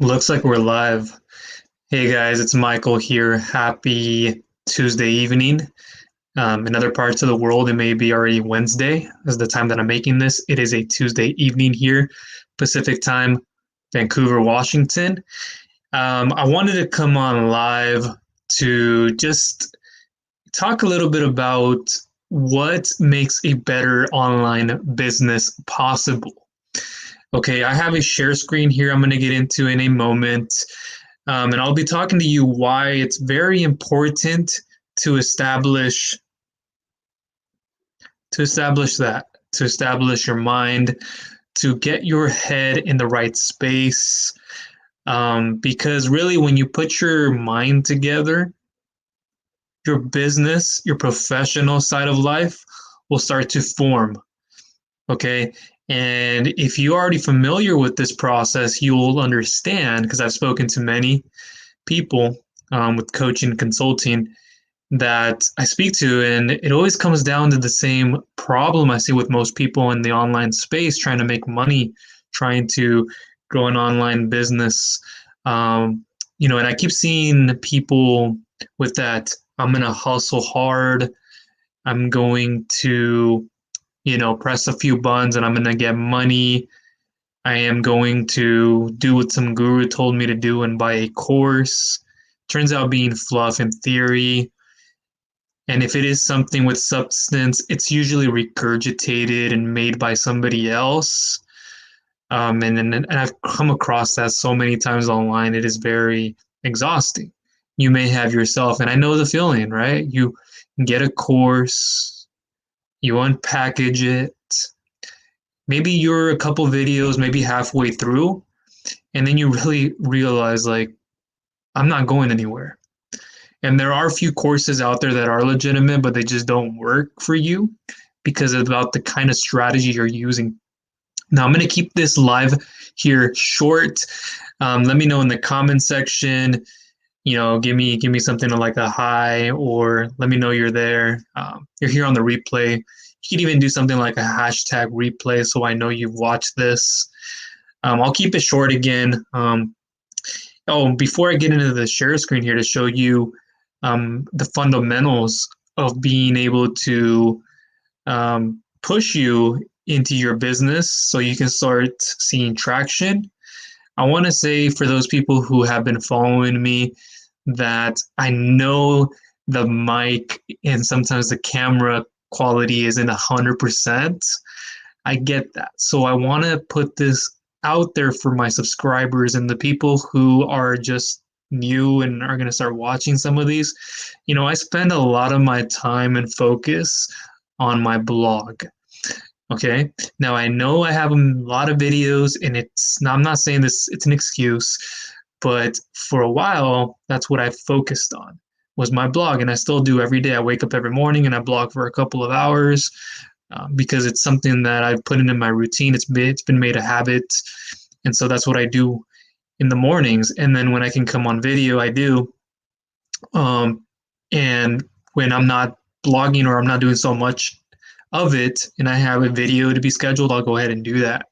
Looks like we're live. Hey guys, it's Michael here. Happy Tuesday evening. In other parts of the world, it may be already Wednesday. As the time that I'm making this, it is a Tuesday evening here, Pacific time, Vancouver, Washington. I wanted to come on live to just talk a little bit about what makes a better online business possible. Okay, I have a share screen here I'm going to get into in a moment. And I'll be talking to you why it's very important to establish your mind, to get your head in the right space. Because really, when you put your mind together, your business, your professional side of life will start to form. Okay. And if you're already familiar with this process, you'll understand because I've spoken to many people with coaching and consulting that I speak to, and it always comes down to the same problem I see with most people in the online space trying to make money, trying to grow an online business. And I keep seeing people with that I'm going to hustle hard, I'm going to, press a few buttons and I'm going to get money. I am going to do what some guru told me to do and buy a course. Turns out being fluff in theory. And if it is something with substance, it's usually regurgitated and made by somebody else. And I've come across that so many times online. It is very exhausting. You may have yourself, and I know the feeling, right? You get a course, you unpackage it. Maybe you're a couple videos, maybe halfway through, and then you really realize, like, I'm not going anywhere. And there are a few courses out there that are legitimate, but they just don't work for you because it's about the kind of strategy you're using. Now, I'm going to keep this live here short. Let me know in the comment section. Give me something like a hi, or let me know you're there. You're here on the replay. You can even do something like a hashtag replay so I know you've watched this. I'll keep it short again. Before I get into the share screen here to show you the fundamentals of being able to push you into your business so you can start seeing traction. I want to say for those people who have been following me that I know the mic and sometimes the camera quality isn't 100%. I get that. So I want to put this out there for my subscribers and the people who are just new and are going to start watching some of these. I spend a lot of my time and focus on my blog. Okay. Now I know I have a lot of videos and I'm not saying this, it's an excuse, but for a while, that's what I focused on was my blog. And I still do every day. I wake up every morning and I blog for a couple of hours because it's something that I've put into my routine. It's been made a habit. And so that's what I do in the mornings. And then when I can come on video, I do. And when I'm not blogging or I'm not doing so much of it and I have a video to be scheduled, I'll go ahead and do that.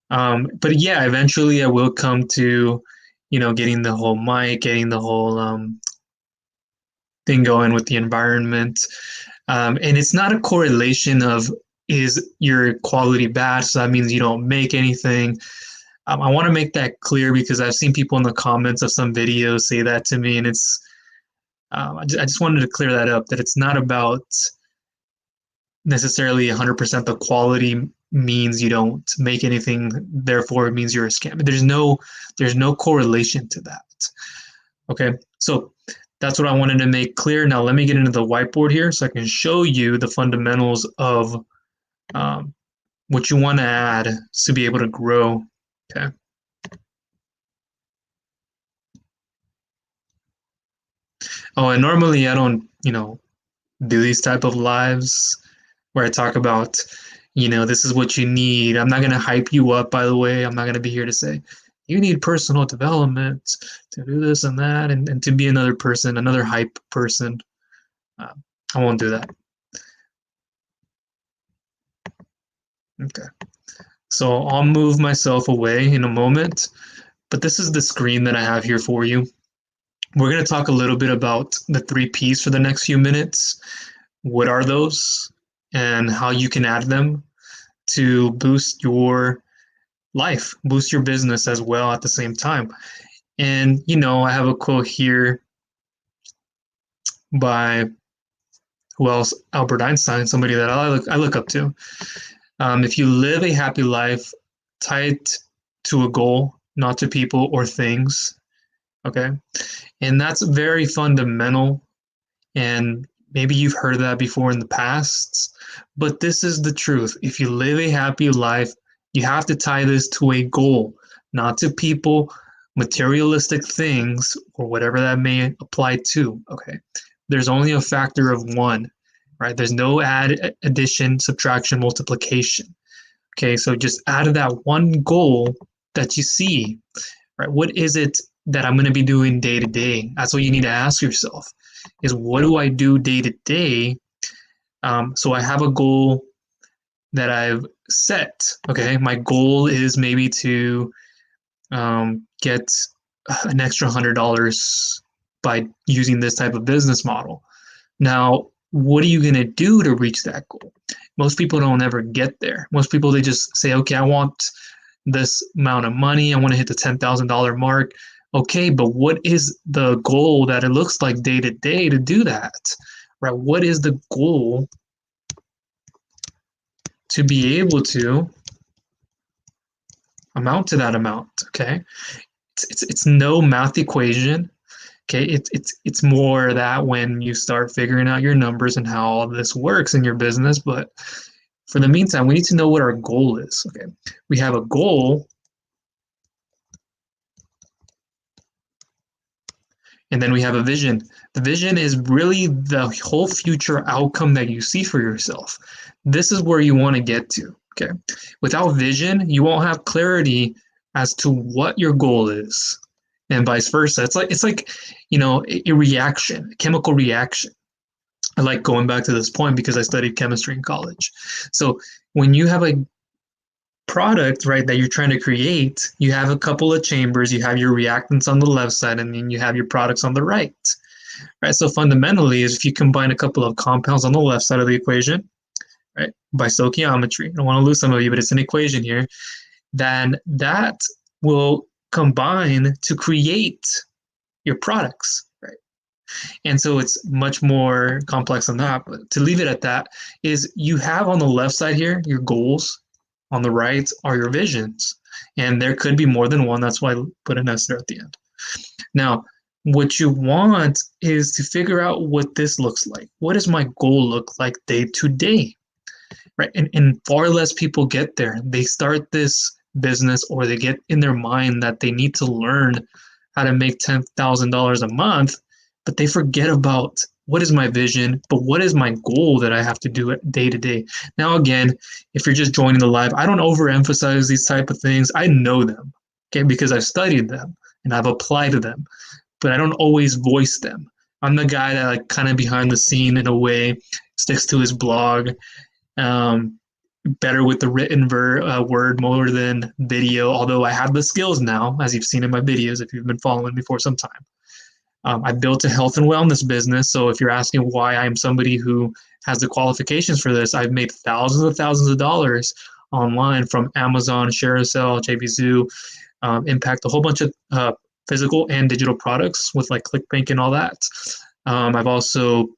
But yeah, eventually I will come to, getting the whole mic, getting the whole thing going with the environment. And it's not a correlation of is your quality bad, so that means you don't make anything. I want to make that clear because I've seen people in the comments of some videos say that to me, and I just wanted to clear that up, that it's not about necessarily 100% the quality means you don't make anything, therefore it means you're a scam. There's no correlation to that. Okay, so that's what I wanted to make clear. Now let me get into the whiteboard here so I can show you the fundamentals of what you want to add to be able to grow. Okay. Oh, and normally I don't, do these type of lives where I talk about, this is what you need. I'm not going to hype you up, by the way. I'm not going to be here to say, you need personal development to do this and that and to be another person, another hype person. Uh, I won't do that. Okay. So I'll move myself away in a moment. but this is the screen that I have here for you. We're going to talk a little bit about the 3 Ps for the next few minutes. What are those and how you can add them to boost your life, boost your business as well at the same time. And, I have a quote here by, who else? Albert Einstein, somebody that I look up to. If you live a happy life tied to a goal, not to people or things, okay? And that's very fundamental. And maybe you've heard that before in the past, but this is the truth. If you live a happy life, you have to tie this to a goal, not to people, materialistic things, or whatever that may apply to, okay? There's only a factor of one, right? There's no addition, subtraction, multiplication. Okay, so just out of that one goal that you see, right? What is it that I'm going to be doing day to day? That's what you need to ask yourself: is what do I do day to day? So I have a goal that I've set. Okay, my goal is maybe to get an extra $100 by using this type of business model. Now, what are you going to do to reach that goal? Most people don't ever get there. Most people, they just say, okay, I want this amount of money. I want to hit the $10,000 mark. Okay, but what is the goal that it looks like day to day to do that? Right? What is the goal to be able to amount to that amount? Okay, it's no math equation. Okay, it's more that when you start figuring out your numbers and how all this works in your business. But for the meantime, we need to know what our goal is. Okay, we have a goal, and then we have a vision. The vision is really the whole future outcome that you see for yourself. This is where you want to get to. Okay, without vision, you won't have clarity as to what your goal is, and vice versa. It's like a reaction, a chemical reaction. I like going back to this point because I studied chemistry in college. So when you have a product, right, that you're trying to create, you have a couple of chambers, you have your reactants on the left side, and then you have your products on the right. Right. So fundamentally, is if you combine a couple of compounds on the left side of the equation, right, by stoichiometry, I don't want to lose some of you, but it's an equation here, then that will combine to create your products, right? And so it's much more complex than that. But to leave it at that, is you have on the left side here your goals, on the right are your visions. And there could be more than one. That's why I put an S there at the end. Now, what you want is to figure out what this looks like. What does my goal look like day to day? Right. And far less people get there. They start this business, or they get in their mind that they need to learn how to make $10,000 a month, but they forget about what is my vision, but what is my goal that I have to do it day to day. Now, again, if you're just joining the live, I don't overemphasize these type of things. I know them, okay, because I've studied them and I've applied to them, but I don't always voice them. I'm the guy that, like, kind of behind the scene in a way, sticks to his blog, um, better with the written word more than video, although I have the skills now, as you've seen in my videos if you've been following me for some time. I built a health and wellness business, so if you're asking why I'm somebody who has the qualifications for this, I've made thousands of dollars online from Amazon, ShareASale, JVZoo, Impact, a whole bunch of physical and digital products with like ClickBank and all that. I've also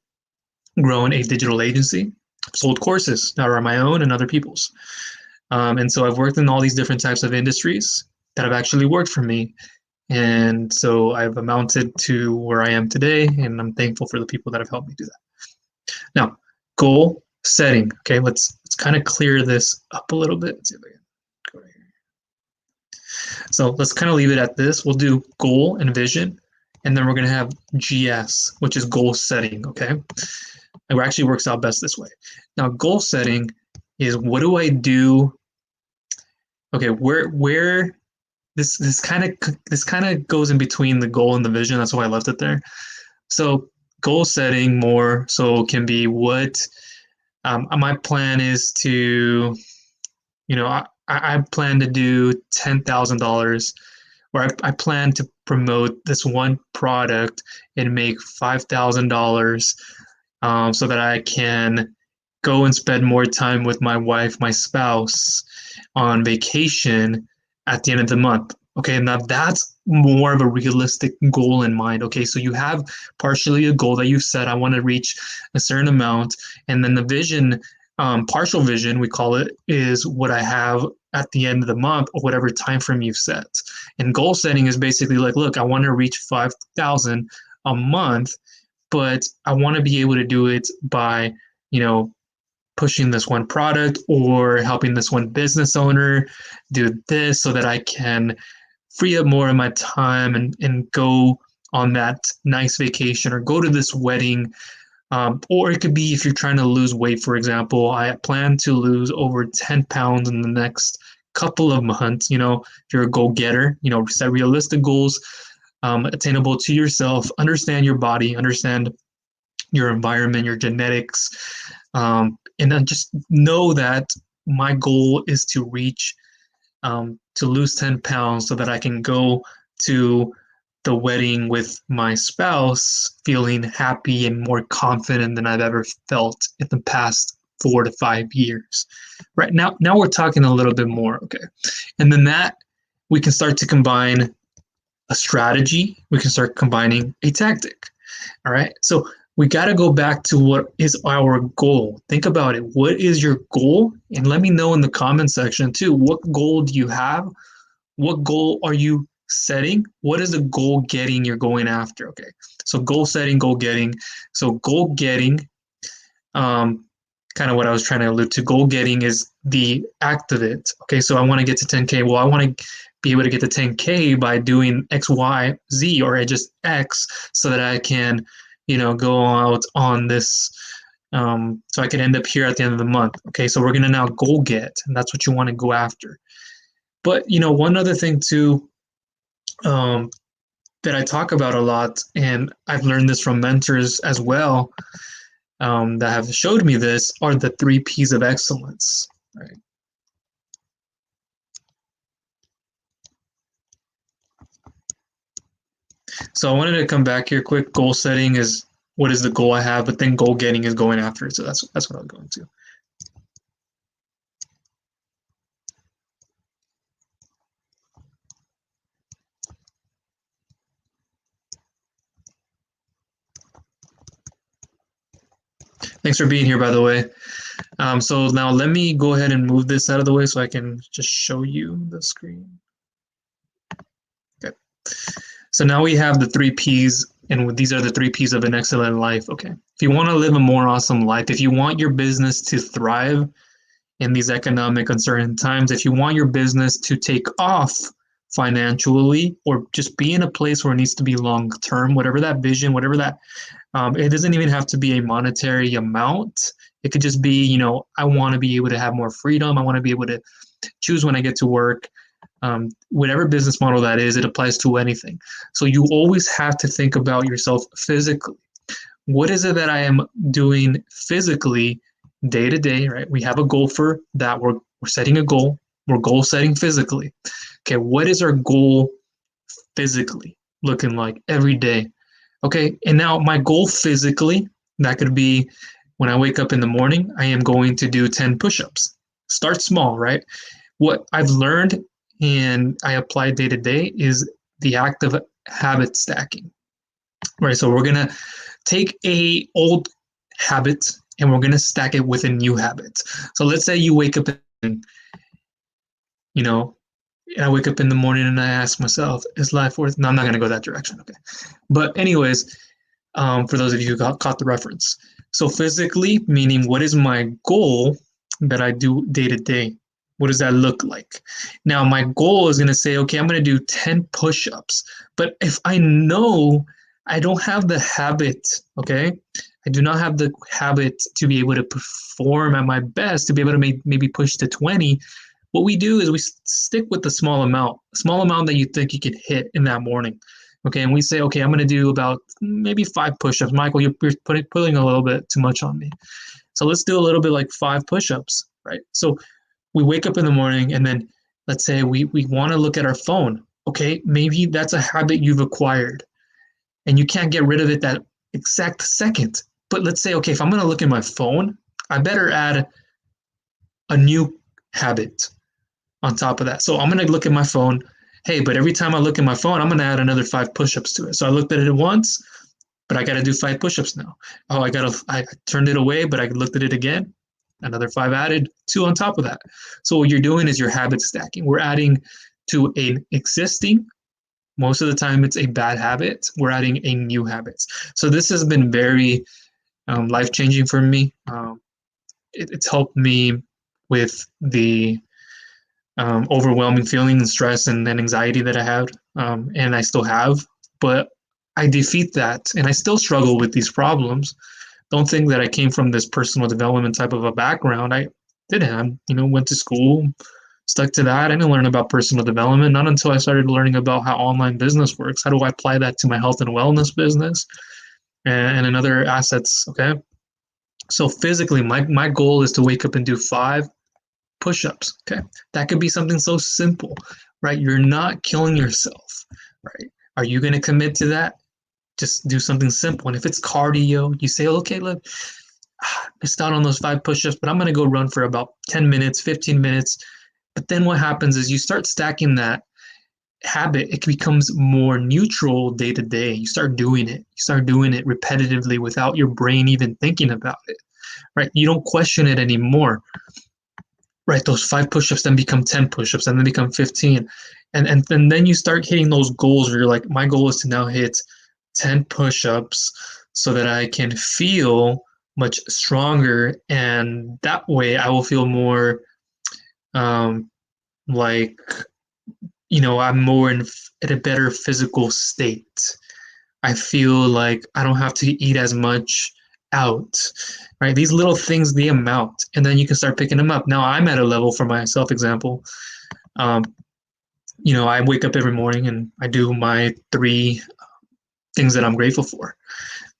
grown a digital agency, sold courses that are my own and other people's. And so I've worked in all these different types of industries that have actually worked for me. And so I've amounted to where I am today, and I'm thankful for the people that have helped me do that. Now, goal setting. Okay, let's kind of clear this up a little bit. Let's see if I can go right here. So let's kind of leave it at this. We'll do goal and vision, and then we're going to have GS, which is goal setting. Okay, it actually works out best this way. Now, goal setting is, what do I do? Okay, where this kind of goes in between the goal and the vision. That's why I left it there. So goal setting more so can be what my plan is to, I plan to do $10,000 or I plan to promote this one product and make $5,000 so that I can go and spend more time with my wife, my spouse on vacation at the end of the month. Okay, now that's more of a realistic goal in mind. Okay, so you have partially a goal that you've set. I want to reach a certain amount, and then the vision, partial vision, we call it, is what I have at the end of the month or whatever time frame you've set. And goal setting is basically like, look, I want to reach 5,000 a month, but I want to be able to do it by, pushing this one product or helping this one business owner do this so that I can free up more of my time and go on that nice vacation or go to this wedding. Or it could be if you're trying to lose weight, for example. I plan to lose over 10 pounds in the next couple of months. If you're a goal getter, set realistic goals, attainable to yourself, understand your body, understand your environment, your genetics, and then just know that my goal is to reach, to lose 10 pounds so that I can go to the wedding with my spouse feeling happy and more confident than I've ever felt in the past 4 to 5 years. Right now we're talking a little bit more, okay? And then that we can start to combine a strategy, we can start combining a tactic. All right. So we got to go back to what is our goal. Think about it. What is your goal? And let me know in the comment section too. What goal do you have? What goal are you setting? What is the goal getting you're going after? Okay. So goal setting, goal getting. So goal getting, kind of what I was trying to allude to. Goal getting is the act of it. Okay. So I want to get to 10K. Well, I want to be able to get to 10K by doing X, Y, Z, or just X so that I can, go out on this, so I can end up here at the end of the month. Okay, so we're going to now goal get, and that's what you want to go after. But, one other thing too, that I talk about a lot, and I've learned this from mentors as well, that have showed me this, are the 3 P's of excellence, right? So I wanted to come back here quick. Goal setting is what is the goal I have, but then goal getting is going after it. So that's what I'm going to. Thanks for being here, by the way. So now let me go ahead and move this out of the way so I can just show you the screen. Okay. So now we have the 3 P's, and these are the 3 P's of an excellent life. Okay. If you want to live a more awesome life, if you want your business to thrive in these economic uncertain times, if you want your business to take off financially or just be in a place where it needs to be long term, whatever that vision, whatever that, it doesn't even have to be a monetary amount. It could just be, I want to be able to have more freedom. I want to be able to choose when I get to work. Whatever business model that is, it applies to anything. So you always have to think about yourself physically. What is it that I am doing physically day to day, right? We have a goal for that. We're setting a goal. We're goal setting physically. Okay, what is our goal physically looking like every day? Okay, and now my goal physically, that could be when I wake up in the morning, I am going to do 10 push-ups. Start small, right? What I've learned and I apply day to day is the act of habit stacking, right? So we're going to take a old habit and we're going to stack it with a new habit. So let's say you wake up and, I wake up in the morning and I ask myself, is life worth? No, I'm not going to go that direction. Okay. But anyways, for those of you who caught the reference. So physically, meaning what is my goal that I do day to day? What does that look like? Now, my goal is going to say, okay, I'm going to do 10 push-ups. But if I know I don't have the habit, okay, I do not have the habit to be able to perform at my best, to be able to maybe push to 20, what we do is we stick with the small amount that you think you can hit in that morning. Okay, and we say, okay, I'm going to do about maybe 5 push-ups. Michael, you're putting a little bit too much on me. So let's do a little bit like 5 push-ups, right? So we wake up in the morning and then let's say we want to look at our phone. Okay, maybe that's a habit you've acquired and you can't get rid of it that exact second. But let's say, okay, if I'm going to look at my phone, I better add a new habit on top of that. So I'm going to look at my phone. Hey, but every time I look at my phone, I'm going to add another 5 push-ups to it. So I looked at it once, but I got to do 5 push-ups now. Oh, I turned it away, but I looked at it again. Another 5 added, 2 on top of that. So what you're doing is you're habit stacking. We're adding to an existing, most of the time it's a bad habit. We're adding a new habit. So this has been very life changing for me. It's helped me with the overwhelming feeling and stress and anxiety that I had, and I still have. But I defeat that, and I still struggle with these problems. Don't think that I came from this personal development type of a background. I didn't. Went to school, stuck to that. I didn't learn about personal development not until I started learning about how online business works. How do I apply that to my health and wellness business and other assets? Okay. So physically, my goal is to wake up and do 5 push-ups. Okay. That could be something so simple, right? You're not killing yourself, right? Are you going to commit to that? Just do something simple. And if it's cardio, you say, okay, look, missed out on those 5 push-ups, but I'm going to go run for about 10 minutes, 15 minutes. But then what happens is you start stacking that habit. It becomes more neutral day to day. You start doing it. You start doing it repetitively without your brain even thinking about it, right? You don't question it anymore, right? Those 5 push-ups then become 10 push-ups and then become 15. And then you start hitting those goals where you're like, my goal is to now hit 10 push-ups so that I can feel much stronger. And that way I will feel more um, like, I'm more in a better physical state. I feel like I don't have to eat as much out, right? These little things, they amount, and then you can start picking them up. Now I'm at a level for myself, example. Um, I wake up every morning and I do my 3 things that I'm grateful for.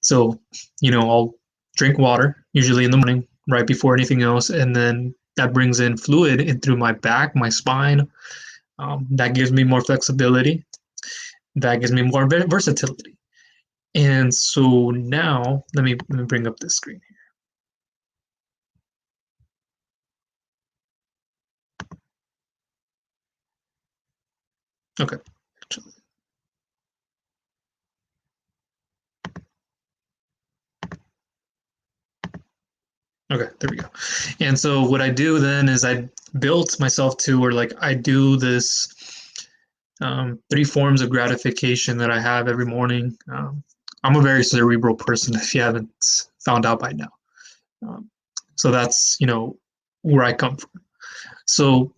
So, I'll drink water, usually in the morning, right before anything else, and then that brings in fluid in through my back, my spine. That gives me more flexibility. That gives me more versatility. And so now, let me bring up this screen here. Okay. Okay, there we go. And so what I do then is I built myself to where like I do this 3 forms of gratification that I have every morning. I'm a very cerebral person, if you haven't found out by now. Um, so that's where I come from. So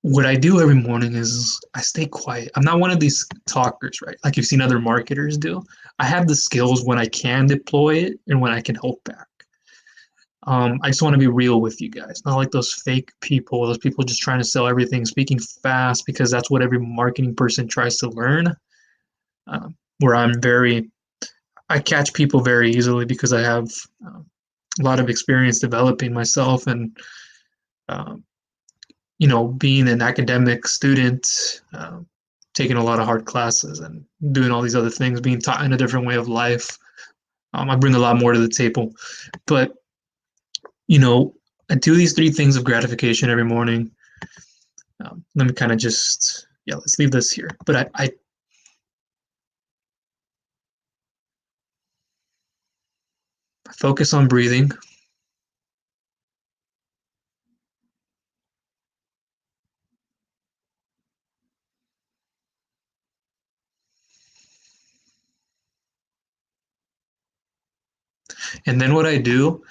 what I do every morning is I stay quiet. I'm not one of these talkers, right? Like you've seen other marketers do. I have the skills when I can deploy it and when I can hold back. I just want to be real with you guys, not like those fake people, those people just trying to sell everything, speaking fast because that's what every marketing person tries to learn. Where I catch people very easily because I have a lot of experience developing myself and um, being an academic student, taking a lot of hard classes and doing all these other things, being taught in a different way of life. I bring a lot more to the table. But, you know, I do these 3 things of gratification every morning. Let me kind of just, yeah, let's leave this here. But I focus on breathing. And then what I do,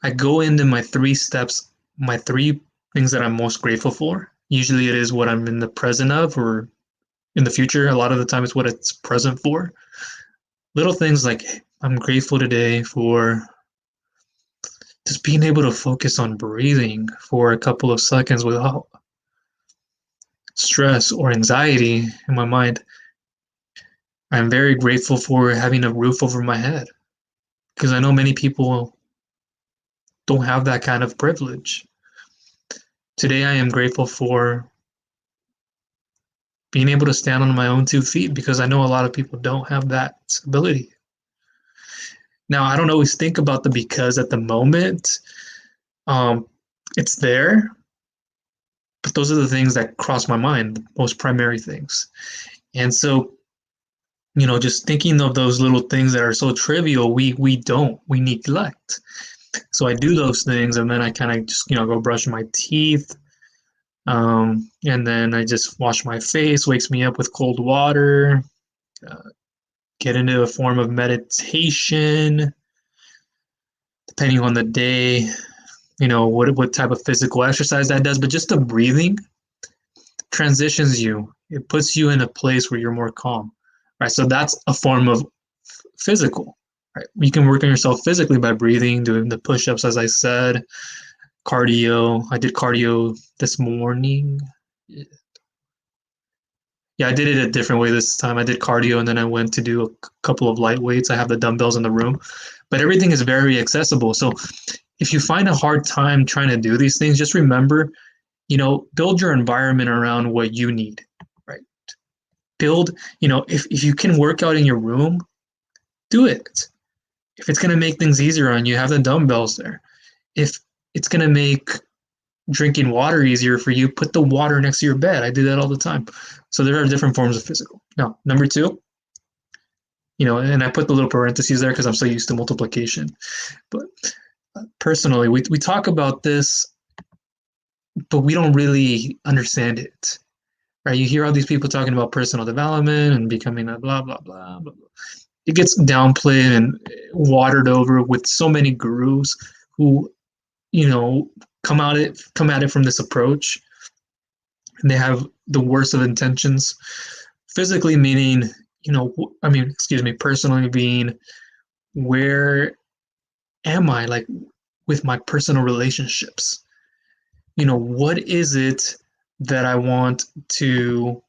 I go into my 3 steps, my 3 things that I'm most grateful for. Usually it is what I'm in the present of or in the future. A lot of the time it's what it's present for. Little things like I'm grateful today for just being able to focus on breathing for a couple of seconds without stress or anxiety in my mind. I'm very grateful for having a roof over my head because I know many people don't have that kind of privilege. Today, I am grateful for being able to stand on my own 2 feet, because I know a lot of people don't have that ability. Now, I don't always think about the because at the moment. Um, it's there, but those are the things that cross my mind, the most primary things. And so, just thinking of those little things that are so trivial, we neglect. So I do those things, and then I kind of just go brush my teeth, and then I just wash my face, wakes me up with cold water, uh, get into a form of meditation, depending on the day, what type of physical exercise that does, but just the breathing transitions you. It puts you in a place where you're more calm, right? So that's a form of physical, right? You can work on yourself physically by breathing, doing the push-ups, as I said, cardio. I did cardio this morning. Yeah, I did it a different way this time. I did cardio and then I went to do a couple of light weights. I have the dumbbells in the room, but everything is very accessible. So if you find a hard time trying to do these things, just remember, build your environment around what you need, right? Build, if you can work out in your room, do it. If it's going to make things easier on you, have the dumbbells there. If it's going to make drinking water easier for you, put the water next to your bed. I do that all the time. So there are different forms of physical. Now, number two, and I put the little parentheses there because I'm so used to multiplication. But personally, we talk about this, but we don't really understand it. Right? You hear all these people talking about personal development and becoming a blah, blah, blah, blah, blah. It gets downplayed and watered over with so many gurus who, come at it from this approach, and they have the worst of intentions. Physically meaning, personally being, where am I, like, with my personal relationships? What is it that I want to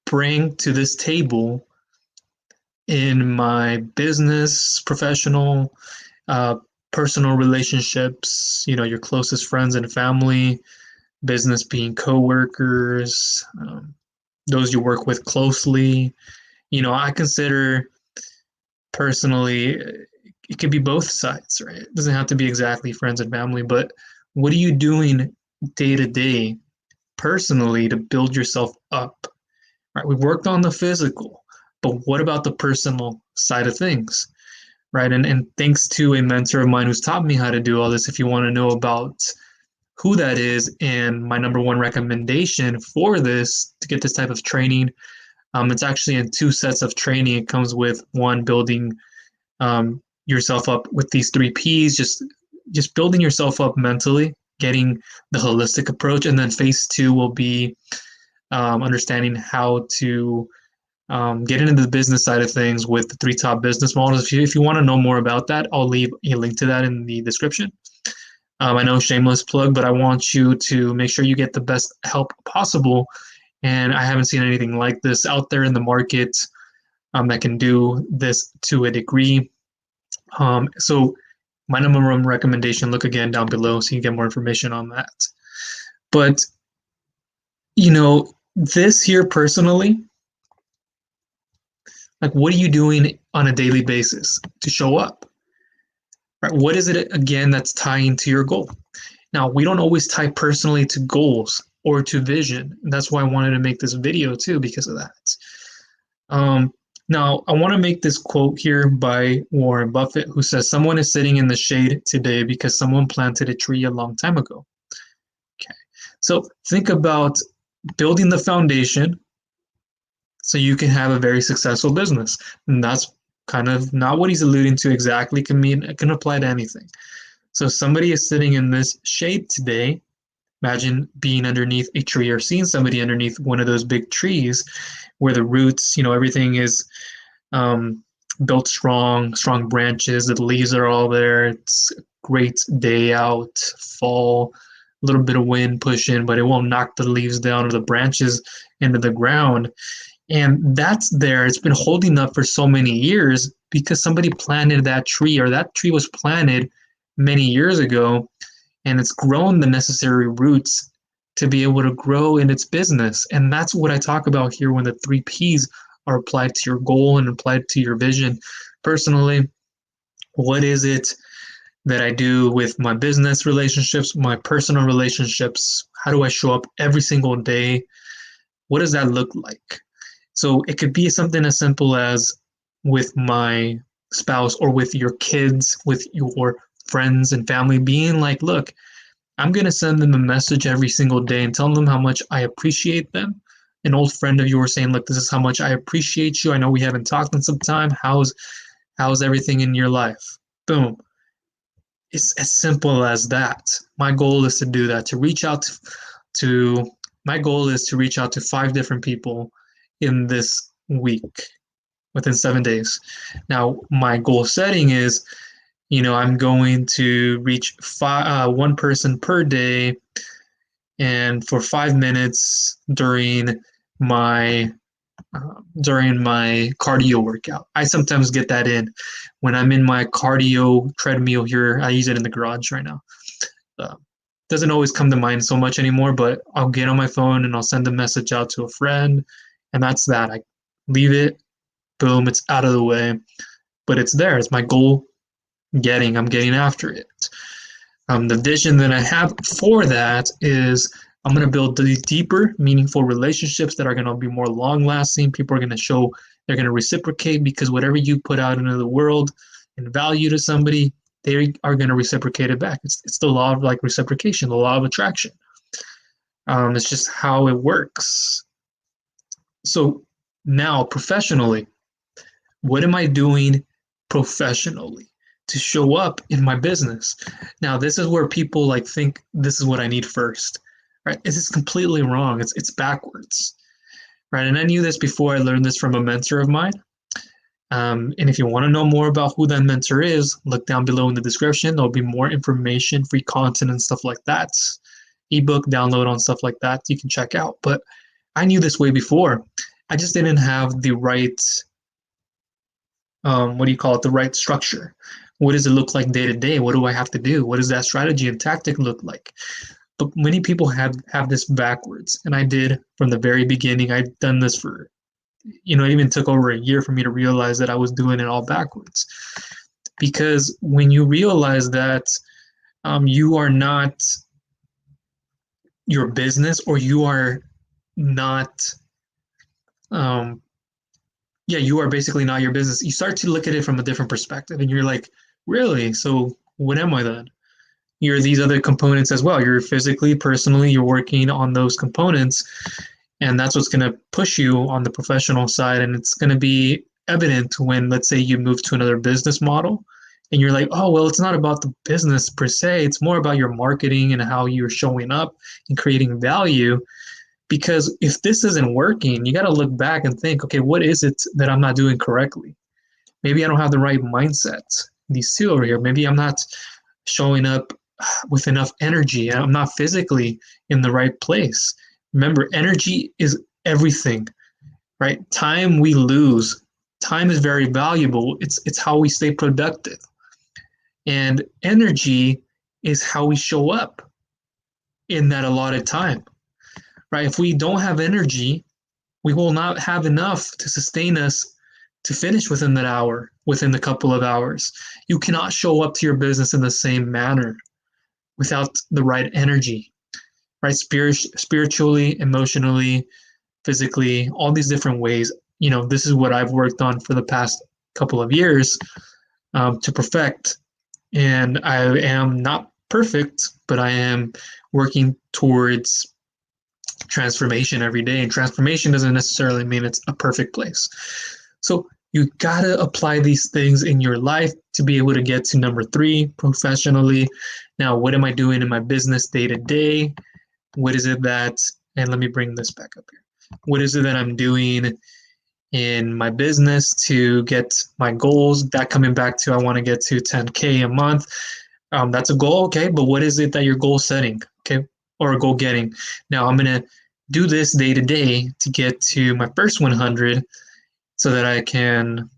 bring to this table in my business, professional, personal relationships, your closest friends and family, business being coworkers, those you work with closely. I consider personally, it could be both sides, right? It doesn't have to be exactly friends and family, but what are you doing day to day personally to build yourself up? Right? We worked on the physical, but what about the personal side of things? Right? And thanks to a mentor of mine who's taught me how to do all this, if you want to know about who that is and my number one recommendation for this to get this type of training, it's actually in 2 sets of training. It comes with one, building yourself up with these 3 P's, just building yourself up mentally, getting the holistic approach, and then phase 2 will be understanding how to get into the business side of things with the 3 top business models. If you want to know more about that, I'll leave a link to that in the description. I know, shameless plug, but I want you to make sure you get the best help possible. And I haven't seen anything like this out there in the market that can do this to a degree. So my number one recommendation, look again down below so you get more information on that. But, this here personally, like, what are you doing on a daily basis to show up? Right? What is it, again, that's tying to your goal? Now, we don't always tie personally to goals or to vision. And that's why I wanted to make this video too, because of that. Now, I want to make this quote here by Warren Buffett, who says, "Someone is sitting in the shade today because someone planted a tree a long time ago." Okay. So think about building the foundation so you can have a very successful business. And that's kind of not what he's alluding to exactly. It can apply to anything. So somebody is sitting in this shade today. Imagine being underneath a tree or seeing somebody underneath one of those big trees where the roots, everything is built strong branches, the leaves are all there. It's a great day out, fall, a little bit of wind pushing, but it won't knock the leaves down or the branches into the ground. And that's there. It's been holding up for so many years because somebody planted that tree, or that tree was planted many years ago, and it's grown the necessary roots to be able to grow in its business. And that's what I talk about here when the 3 Ps are applied to your goal and applied to your vision. Personally, what is it that I do with my business relationships, my personal relationships? How do I show up every single day? What does that look like? So it could be something as simple as with my spouse or with your kids, with your friends and family, being like, look, I'm going to send them a message every single day and tell them how much I appreciate them. An old friend of yours saying, look, this is how much I appreciate you. I know we haven't talked in some time. How's everything in your life? Boom. It's as simple as that. My goal is to do that, to reach out to my goal is to reach out to 5 different people in this week within 7 days. Now, my goal setting is, I'm going to reach one person per day and for 5 minutes my during my cardio workout. I sometimes get that in when I'm in my cardio treadmill here. I use it in the garage right now. Doesn't always come to mind so much anymore, but I'll get on my phone and I'll send a message out to a friend, and that's that. I leave it, boom, it's out of the way, but it's there. It's my goal. I'm getting after it. The vision that I have for that is I'm going to build these deeper, meaningful relationships that are going to be more long lasting. People are going to show, they're going to reciprocate, because whatever you put out into the world and value to somebody, they are going to reciprocate it back. It's the law of reciprocation, the law of attraction. It's just how it works. So now professionally, what am I doing professionally to show up in my business? Now, this is where people think this is what I need first, right? This is completely wrong. It's backwards, right? And I knew this before. I learned this from a mentor of mine. And if you want to know more about who that mentor is, look down below in the description. There'll be more information, free content and stuff like that. Ebook download on stuff like that you can check out. But I knew this way before. I just didn't have the right, the right structure. What does it look like day to day? What do I have to do? What does that strategy and tactic look like? But many people have this backwards. And I did from the very beginning. I've done this for, it even took over a year for me to realize that I was doing it all backwards. Because when you realize that you are not your business, or you are not, you are basically not your business, you start to look at it from a different perspective. And you're like, really? So what am I then? You're these other components as well. You're physically, personally, you're working on those components. And that's what's going to push you on the professional side. And it's going to be evident when, let's say, you move to another business model and you're like, oh, well, it's not about the business per se. It's more about your marketing and how you're showing up and creating value. Because if this isn't working, you got to look back and think, okay, what is it that I'm not doing correctly? Maybe I don't have the right mindset. These two over here, maybe I'm not showing up with enough energy. I'm not physically in the right place. Remember, energy is everything, right? Time we lose. Time is very valuable. It's how we stay productive. And energy is how we show up in that allotted time, right? If we don't have energy, we will not have enough to sustain us to finish within that hour, within the couple of hours. You cannot show up to your business in the same manner without the right energy, right? Spiritually, emotionally, physically, all these different ways. This is what I've worked on for the past couple of years to perfect. And I am not perfect, but I am working towards transformation every day. And transformation doesn't necessarily mean it's a perfect place. So you gotta apply these things in your life to be able to get to number 3, professionally. Now, what am I doing in my business day to day? What is it that, and let me bring this back up here. What is it that I'm doing in my business to get my goals? That coming back to, I want to get to 10K a month. That's a goal, okay, but what is it that you're goal setting, okay, or goal getting? Now, I'm going to do this day to day to get to my first 100 so that I can,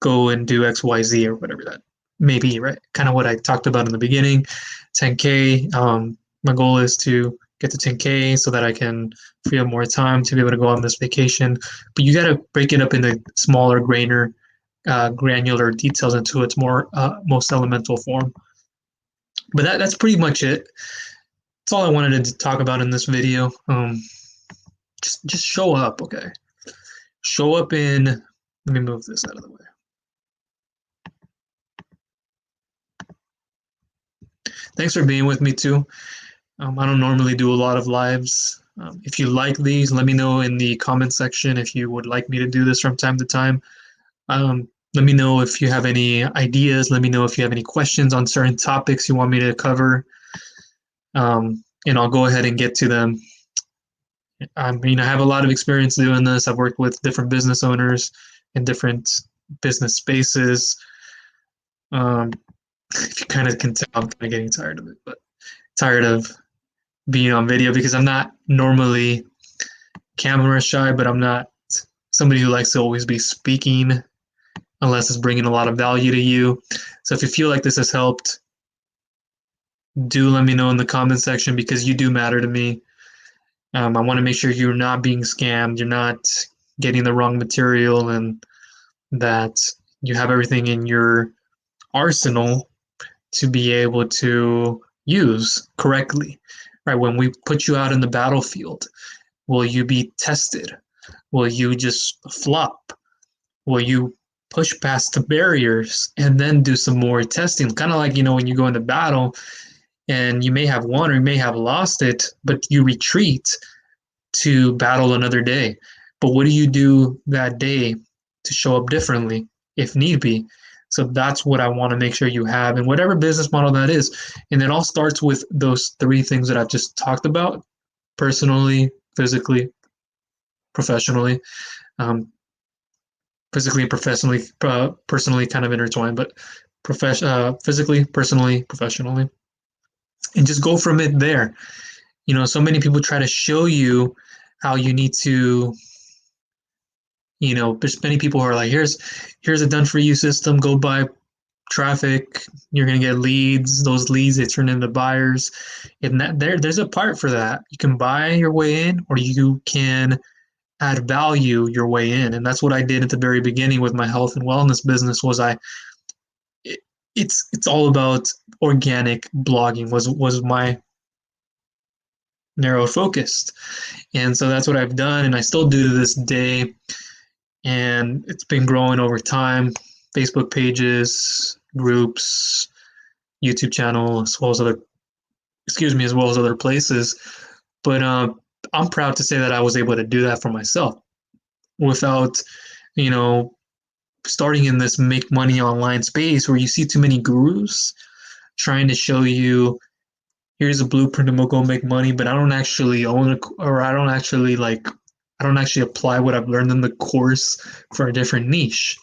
go and do X, Y, Z, or whatever that maybe, right? Kind of what I talked about in the beginning. 10K. My goal is to get to 10K so that I can free up more time to be able to go on this vacation. But you got to break it up into smaller, granular details into its most elemental form. But that's pretty much it. That's all I wanted to talk about in this video. Just show up, okay? Show up in. Let me move this out of the way. Thanks for being with me too. I don't normally do a lot of lives. If you like these, let me know in the comment section if you would like me to do this from time to time. Let me know if you have any ideas. Let me know if you have any questions on certain topics you want me to cover. And I'll go ahead and get to them. I mean, I have a lot of experience doing this. I've worked with different business owners in different business spaces. If you kind of can tell, I'm kind of getting tired of it, but tired of being on video because I'm not normally camera shy, but I'm not somebody who likes to always be speaking unless it's bringing a lot of value to you. So if you feel like this has helped, do let me know in the comment section because you do matter to me. I want to make sure you're not being scammed, you're not getting the wrong material, and that you have everything in your arsenal to be able to use correctly. Right? When we put you out in the battlefield, will you be tested? Will you just flop? Will you push past the barriers and then do some more testing? Kind of like, when you go into battle and you may have won or you may have lost it, but you retreat to battle another day. But what do you do that day to show up differently if need be? So that's what I want to make sure you have in whatever business model that is. And it all starts with those three things that I've just talked about: personally, physically, professionally. Physically and professionally, personally kind of intertwined, but physically, personally, professionally, and just go from it there. So many people try to show you how you need to. There's many people who are like, here's a done for you system. Go buy traffic. You're gonna get leads. Those leads, they turn into buyers, and there's a part for that. You can buy your way in, or you can add value your way in, and that's what I did at the very beginning with my health and wellness business. It's all about organic blogging was my narrow focused, and so that's what I've done, and I still do to this day. And it's been growing over time. Facebook pages, groups, YouTube channel, as well as other places. But I'm proud to say that I was able to do that for myself without, starting in this make money online space where you see too many gurus trying to show you, here's a blueprint and we'll go make money, but I don't actually own it, or I don't actually apply what I've learned in the course for a different niche.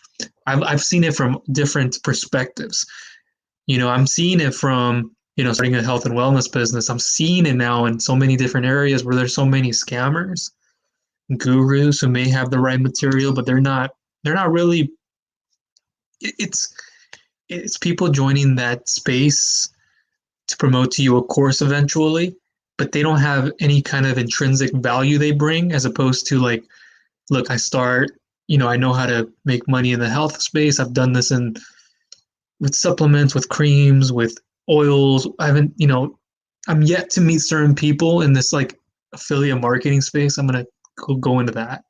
I've seen it from different perspectives. I'm seeing it from, starting a health and wellness business. I'm seeing it now in so many different areas where there's so many scammers, gurus who may have the right material, but they're not really, it's people joining that space to promote to you a course eventually, but they don't have any kind of intrinsic value they bring, as opposed to like, look, I know how to make money in the health space. I've done this with supplements, with creams, with oils. I'm yet to meet certain people in this like affiliate marketing space. I'm going to go into that,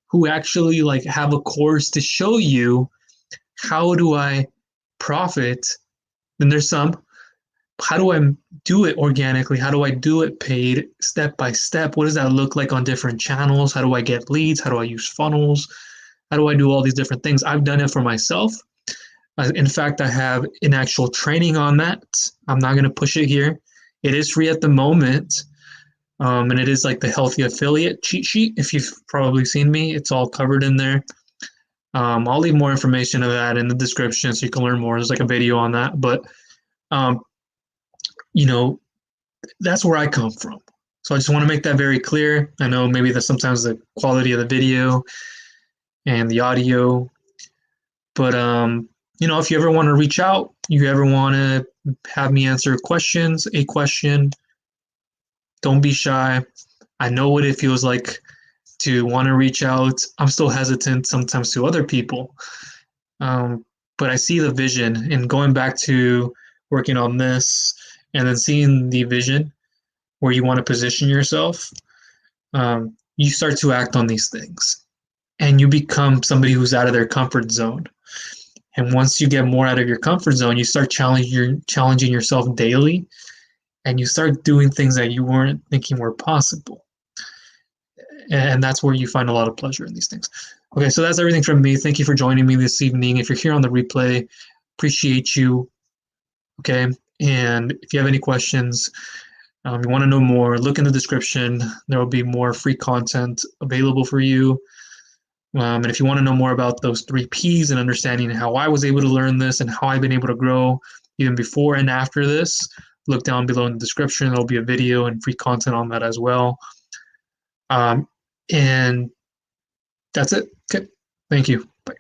who actually like have a course to show you, how do I profit? And there's some, how do I do it organically? How do I do it paid, step by step? What does that look like on different channels? How do I get leads? How do I use funnels? How do I do all these different things? I've done it for myself. In fact, I have an actual training on that. I'm not going to push it here. It is free at the moment. And it is like the healthy affiliate cheat sheet. If you've probably seen me, it's all covered in there. I'll leave more information of that in the description so you can learn more. There's like a video on that. But that's where I come from. So I just want to make that very clear. I know maybe that sometimes the quality of the video and the audio, but if you ever want to reach out, you ever want to have me answer a question, Don't be shy. I know what it feels like to want to reach out. I'm still hesitant sometimes to other people. But I see the vision, and going back to working on this and then seeing the vision where you want to position yourself, you start to act on these things and you become somebody who's out of their comfort zone. And once you get more out of your comfort zone, you start challenging yourself daily, and you start doing things that you weren't thinking were possible. And that's where you find a lot of pleasure in these things. Okay, so that's everything from me. Thank you for joining me this evening. If you're here on the replay, appreciate you. Okay, and if you have any questions, you want to know more, look in the description. There will be more free content available for you. And if you want to know more about those 3 Ps and understanding how I was able to learn this and how I've been able to grow even before and after this, look down below in the description. There'll be a video and free content on that as well. And that's it. Okay. Thank you. Bye.